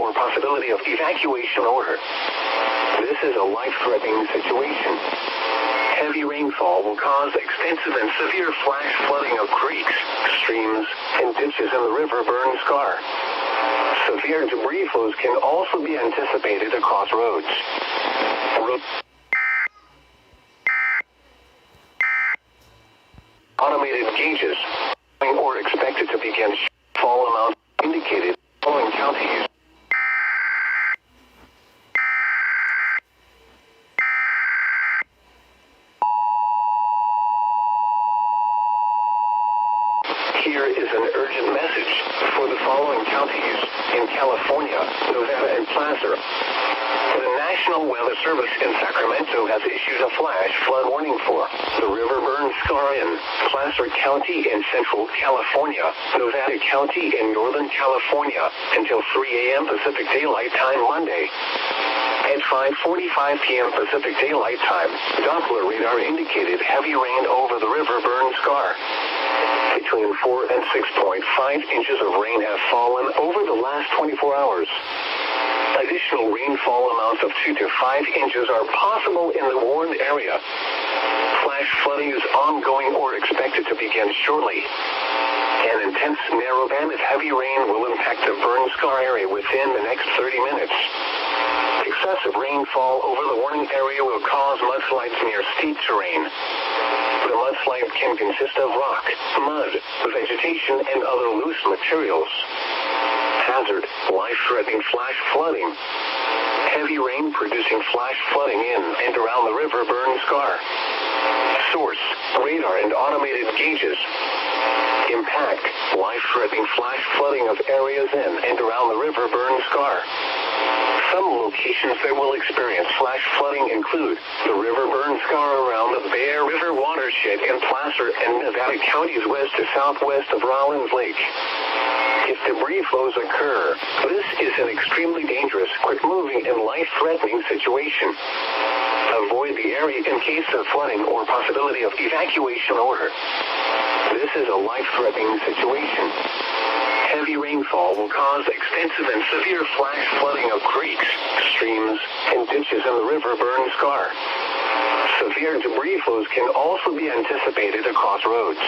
or possibility of evacuation order. This is a life-threatening situation. Heavy rainfall will cause extensive and severe flash flooding of creeks, streams, and ditches in the river Burn Scar. Severe debris flows can also be anticipated across roads. Automated gauges or expected to begin fall amount indicated following counties. Here is an urgent message for the following counties in California, Nevada, and Placer. The National Weather Service in Sacramento has issued a flash flood warning for the river Burn Scar in Placer County in Central California, Nevada County in Northern California, until 3 a.m. Pacific Daylight Time Monday. At 5:45 p.m. Pacific Daylight Time, Doppler radar indicated heavy rain over the river Burn Scar. Between 4 and 6.5 inches of rain have fallen over the last 24 hours. Additional rainfall amounts of 2 to 5 inches are possible in the warned area. Flash flooding is ongoing or expected to begin shortly. An intense narrow band of heavy rain will impact the Burn Scar area within the next 30 minutes. Excessive rainfall over the warning area will cause mudslides near steep terrain. The mudslide can consist of rock, mud, vegetation, and other loose materials. Hazard: life-threatening flash flooding. Heavy rain producing flash flooding in and around the river Burn Scar. Source: radar and automated gauges. Impact: life-threatening flash flooding of areas in and around the river Burn Scar. Some locations that will experience flash flooding include the river Burn Scar around the Bear River watershed in Placer and Nevada counties west to southwest of Rollins Lake. If debris flows occur, this is an extremely dangerous, quick-moving, and life-threatening situation. Avoid the area in case of flooding or possibility of evacuation order. This is a life-threatening situation. Heavy rainfall will cause extensive and severe flash flooding of creeks, streams, and ditches in the river Burn Scar. Severe debris flows can also be anticipated across roads.